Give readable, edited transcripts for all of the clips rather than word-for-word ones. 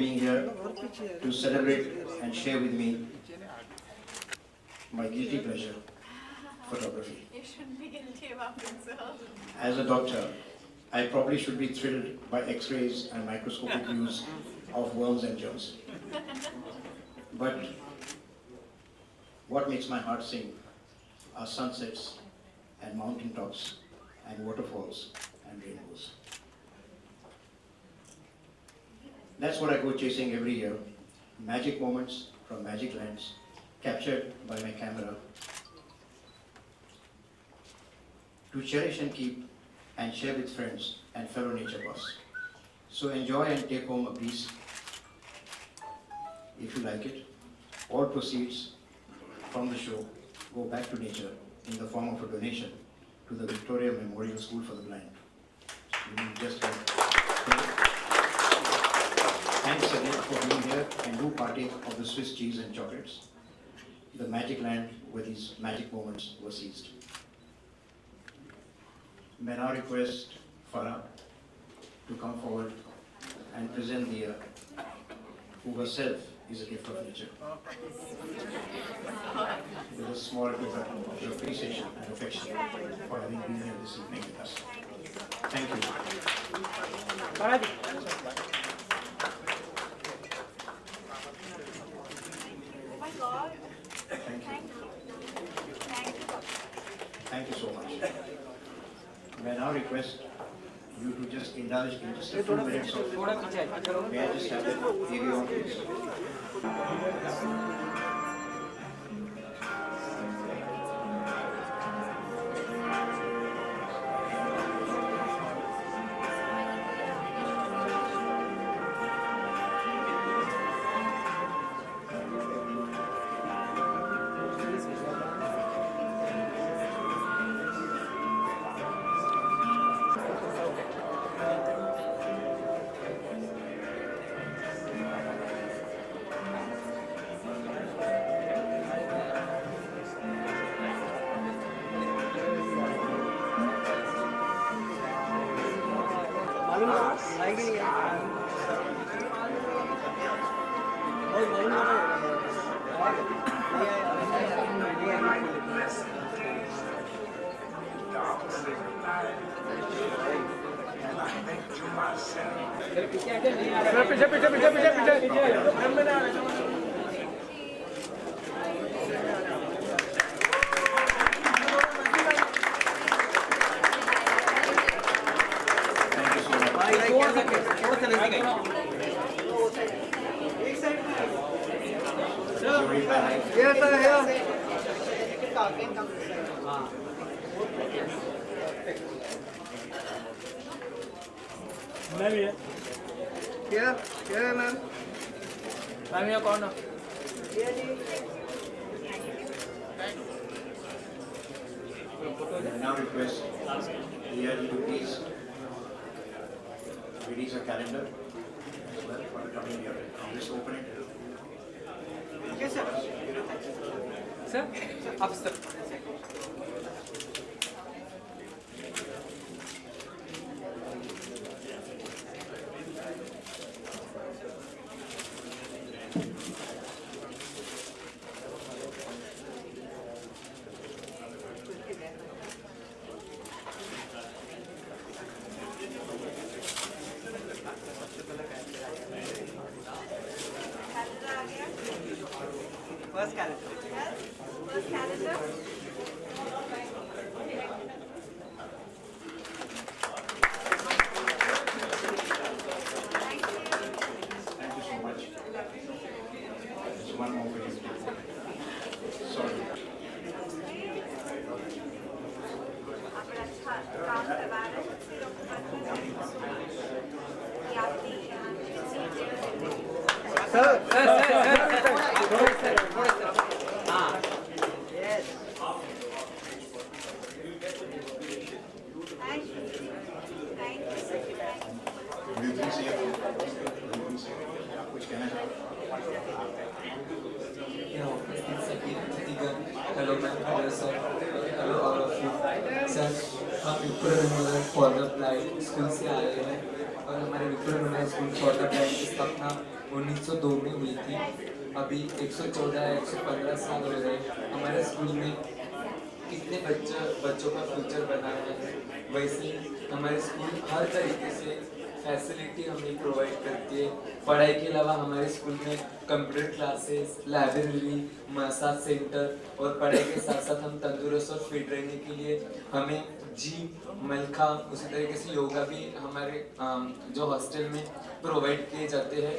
being here to celebrate and share with me my guilty pleasure, photography. You shouldn't be guilty about it, sir. As a doctor, I probably should be thrilled by X-rays and microscopic views of worms and germs. But what makes my heart sing are sunsets and mountain tops and waterfalls and rainbows. That's what I go chasing every year. Magic moments from magic lands captured by my camera to cherish and keep and share with friends and fellow nature buffs. So enjoy and take home a piece if you like it. All proceeds from the show go back to nature in the form of a donation to the Victoria Memorial School for the Blind. You will just thanks again for being here and do partake of the Swiss cheese and chocolates, the magic land where these magic moments were seized. May I now request Farah to come forward and present the who herself is a gift of nature. With a small token of your appreciation and affection for having been here this evening with us. Thank you. Oh my God. Thank you. Thank you. Thank you. Thank you so much. May I now request you to just indulge in just a few minutes of may I just have that TV on, please? क्या ma'am ma'am ये कौन हो? I now request here to please release a calendar as well for the coming year. Just open it. Yes, sir. Sir, up, sir. First calendar. First calendar. Thank you so much. There's one more for you. Sorry. आप बड़ा अच्छा काम करवा रहे हैं फिर ये आपने कुछ कहना Hello, ma'am. Hello, sir. Hello, all of you. Sir, हम Wipro for the blind school से आए हैं और हमारे Wipro school for the blind की स्थापना 1902 में हुई थी। अभी 114 या 115 साल हो गए। हमारे स्कूल में कितने बच्चों का फ्यूचर बना है। वैसे ही हमारे स्कूल हर तरीके से फैसिलिटी हमें प्रोवाइड करती है। पढ़ाई के अलावा हमारे स्कूल में computer classes, library, massage centre और पढ़ाई के साथ साथ हम तंदुरुस्त और फिट रहने के लिए हमें जिम, मलखा, उसी तरीके से योगा भी हमारे जो हॉस्टल में प्रोवाइड किए जाते हैं।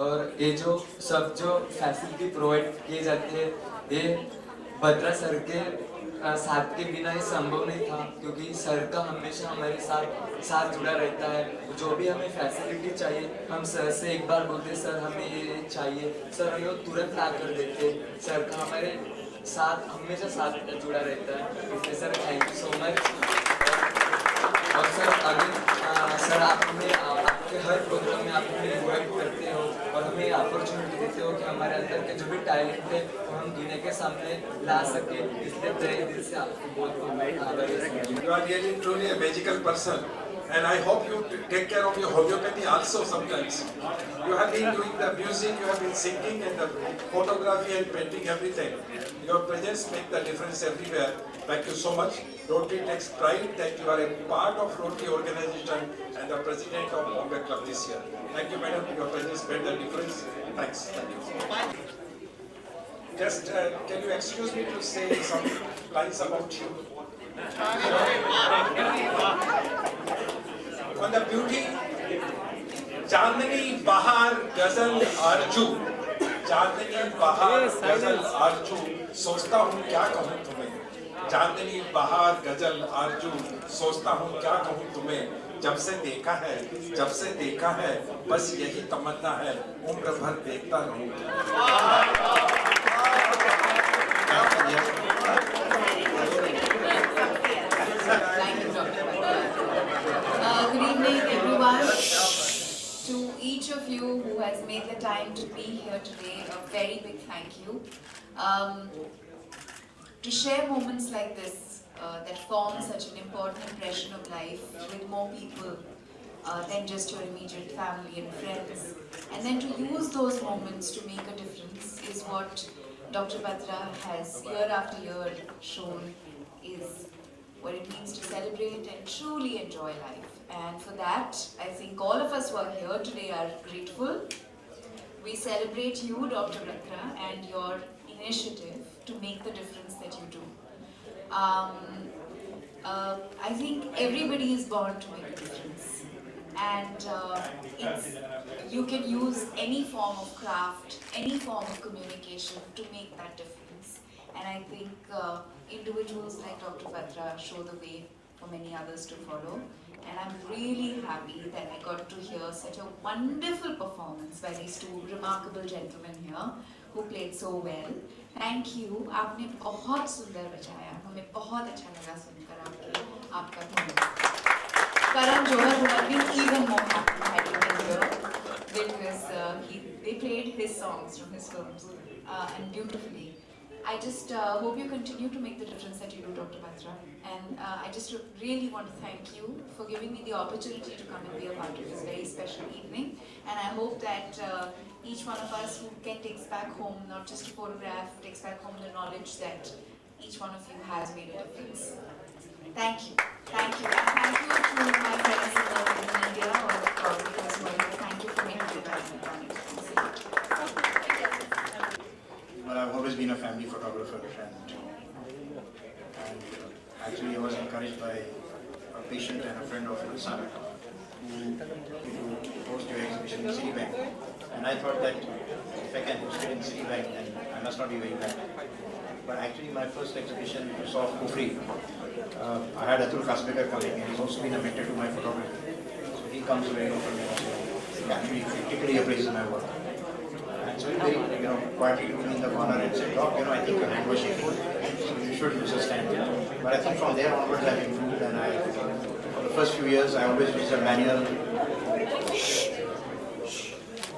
और ये जो फैसिलिटी प्रोवाइड किए जाते हैं ये बत्रा सर के साथ के बिना ये संभव नहीं था, क्योंकि सर का हमेशा हमारे साथ जुड़ा रहता है। जो भी हमें फैसिलिटी चाहिए हम सर से एक बार बोलते सर हमें ये चाहिए, सर हमें वो तुरंत ला कर देते। सर का हमारे साथ हमेशा साथ जुड़ा रहता है। इसलिए sir thank you so much. और सर अगर सर आप हमें आपके हर प्रोग्राम में आप हमें इन्वाइट करते हो और हमें अपॉर्चुनिटी देते हो कि हमारे अंदर के जो भी टैलेंट है वो हम दुनिया के सामने ला सके, इसलिए तहे दिल से आपको बहुत बहुत आभारी हूं। You are really truly a magical person, and I hope you take care of your homeopathy also sometimes. You have been doing the music, you have been singing, and the photography and painting, everything. Your presence makes the difference everywhere. Thank you so much. Rotary takes pride that you are a part of Rotary organization and the president of Bombay Club this year. Thank you, madam. Your presence made the difference. Thanks. Thank you. Just can you excuse me to say some lines about you? On the beauty, Chandni Bahar Ghazal Arju, Chandni Bahar Ghazal Arju, सोचता हूँ क्या कहूँ तुम्हें। चांदनी बहार गजल आरजू, सोचता हूँ क्या कहूँ तुम्हें। जब से देखा है बस यही तमन्ना है, उम्र भर देखता रहूँ। Good evening, everyone. To each of you who has made the time to be here today, a very big thank you. To share moments like this that form such an important impression of life with more people than just your immediate family and friends, and then to use those moments to make a difference is what Dr. Batra has year after year shown is what it means to celebrate and truly enjoy life. And for that, I think all of us who are here today are grateful. We celebrate you, Dr. Batra, and your initiative to make the difference that you do. I think everybody is born to make a difference, and you can use any form of craft, any form of communication to make that difference. And I think individuals like Dr. Batra show the way for many others to follow. And I'm really happy that I got to hear such a wonderful performance by these two remarkable gentlemen here who played so well. Thank you. आपने बहुत सुंदर बजाया, हमें बहुत अच्छा लगा सुनकर आपका धन्यवाद। Karan Johar would have been even more happy had you been here because they played his songs from his films and beautifully. I just hope you continue to make the difference that you do, Dr. Batra. And I just really want to thank you for giving me the opportunity to come and be a part of this very special evening. And I hope that each one of us who takes back home, not just a photograph, takes back home the knowledge that each one of you has made a difference. Thank you. Thank you. And thank you to my friends in India or abroad as well. Thank you for making the time and coming. Well, I've always been a family photographer, and actually I was encouraged by a patient and a friend of my son who host your exhibition in Citibank. And I thought that if I can host it in Citibank, then I must not be very bad. But actually my first exhibition you saw of Kufri, I had Atul Kasbekar coming, and he's also been a mentor to my photography. So he comes very often and also actually critically appraises my work. And so he very, quietly took me in the corner and said, Doc, I think your hand was shaking, so you should use a stand. But I think from there onwards I've improved, and for the first few years I always used a manual.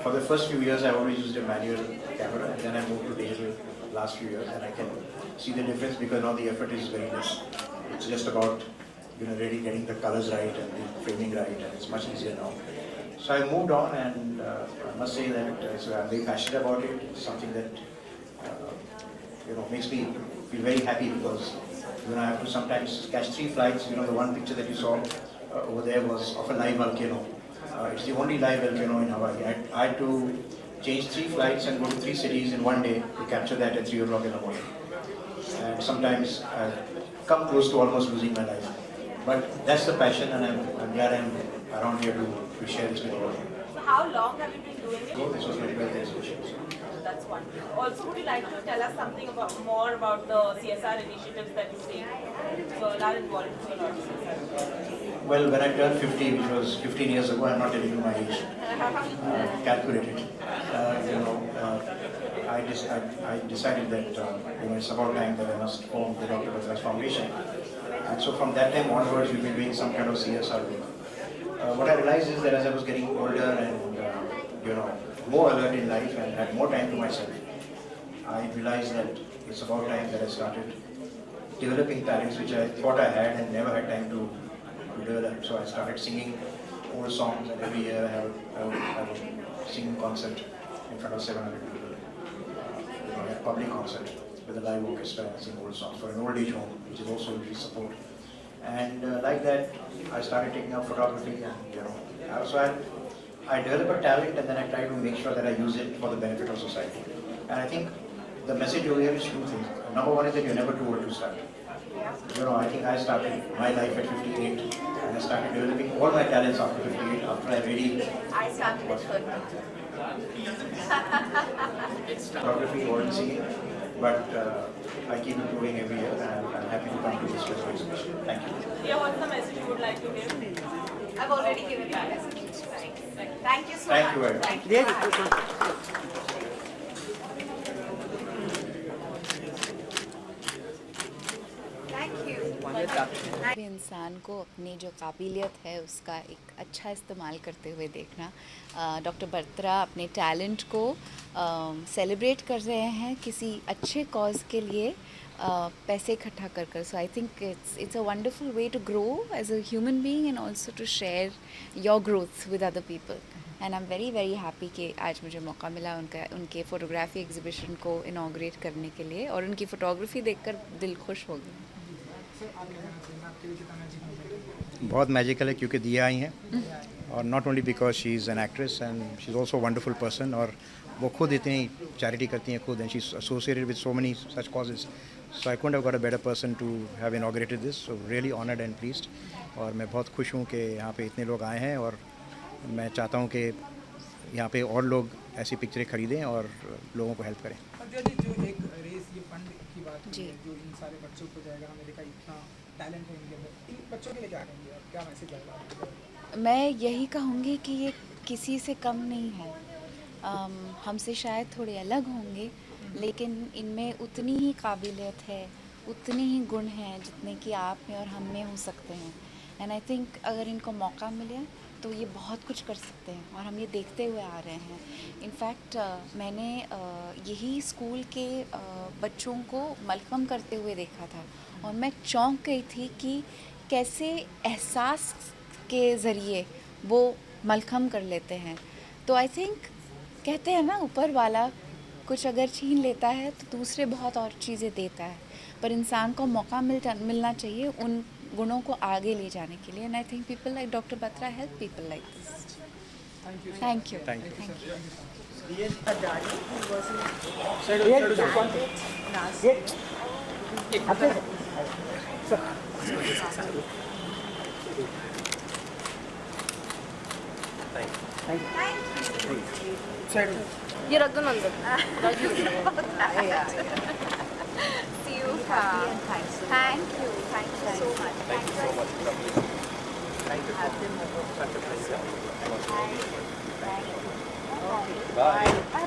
For the first few years I always used a manual camera, and then I moved to digital last few years, and I can see the difference because now the effort is very less. It's just about really getting the colors right and the framing right, and it's much easier now. So I moved on, and I must say that so I'm very passionate about it. It's something that makes me feel very happy, because I have to sometimes catch 3 flights. The one picture that you saw over there was of a live volcano. It's the only live volcano in Hawaii. I had to change 3 flights and go to 3 cities in one day to capture that at 3 o'clock in the morning. And sometimes I've come close to almost losing my life. But that's the passion, and I'm glad I'm around here to share this with all. So how long have you been doing it? So this was my 12th exhibition. That's wonderful. Also, would you like to tell us something more about the CSR initiatives that you take? So are involved in a lot of CSR. Well, when I turned 50, which was 15 years ago, I'm not telling you my age, calculated. I decided that it's about time that I must form the Dr. Batra's Foundation. And so from that time onwards, we've been doing some kind of CSR work. What I realized is that as I was getting older and more alert in life and had more time to myself, I realized that it's about time that I started developing talents which I thought I had and never had time to develop. So I started singing old songs, and every year I have a singing concert in front of 700 people. A public concert with a live orchestra and sing old songs for an old age home, which is also really support. And like that, I started taking up photography, and so I develop a talent, and then I try to make sure that I use it for the benefit of society. And I think the message over here is 2 things. Number 1 is that you're never too old to start. I think I started my life at 58, and I started developing all my talents after 58, after I really I started at 30. photography or singing, but I keep improving every year, and I'm happy to come to this special exhibition. Thank you. Yeah, what's the message you would like to give? I've already given you a message. Thank you so much. Thank you very much. Thank you. भी इंसान को अपनी जो काबिलियत है उसका एक अच्छा इस्तेमाल करते हुए देखना। डॉक्टर बत्रा अपने टैलेंट को सेलिब्रेट कर रहे हैं किसी अच्छे कॉज के लिए, पैसे इकट्ठा कर कर। So I think it's a wonderful way to grow as a human being and also to share your growth with other people. And I am very very happy कि आज मुझे मौका मिला उनके फ़ोटोग्राफी एग्जीबिशन को इनाग्रेट करने के लिए, और उनकी फ़ोटोग्राफी देखकर दिल खुश हो गया। बहुत मैजिकल है, क्योंकि दिया आई हैं, और not only because she is an actress and she is also wonderful person, और वो खुद इतनी चैरिटी करती हैं खुद, and she is associated with so many such causes. So I couldn't have got a better person to have inaugurated this. So really honoured and pleased, और मैं बहुत खुश हूँ कि यहाँ पे इतने लोग आए हैं, और मैं चाहता हूँ कि यहाँ पे और लोग ऐसी पिक्चरें खरीदें और लोगों को हेल्प करें. जो एक रेस ये फंड की बात जी, जो इन सारे बच्चों को जाएगा, हमें देखा इतना टैलेंट है इनके अंदर, इन बच्चों के लिए क्या कहेंगे और क्या मैसेज आएगा? मैं यही कहूँगी कि ये किसी से कम नहीं है. हमसे शायद थोड़े अलग होंगे, लेकिन इनमें उतनी ही काबिलियत है, उतने ही गुण हैं जितने कि आप में और हम में हो सकते हैं. एंड आई थिंक अगर इनको मौका मिले तो ये बहुत कुछ कर सकते हैं, और हम ये देखते हुए आ रहे हैं. इनफैक्ट मैंने यही स्कूल के बच्चों को मलखम करते हुए देखा था, और मैं चौंक गई थी कि कैसे एहसास के ज़रिए वो मलखम कर लेते हैं. तो आई थिंक कहते हैं ना, ऊपर वाला कुछ अगर छीन लेता है तो दूसरे बहुत और चीज़ें देता है, पर इंसान को मौका मिलना चाहिए उन गुणों को आगे ले जाने के लिए. And I think people like doctor Batra help people like this. Thank you. ये रख दो नंदन. See you. Thank you. Thank you so much. Thank you so much. Bye.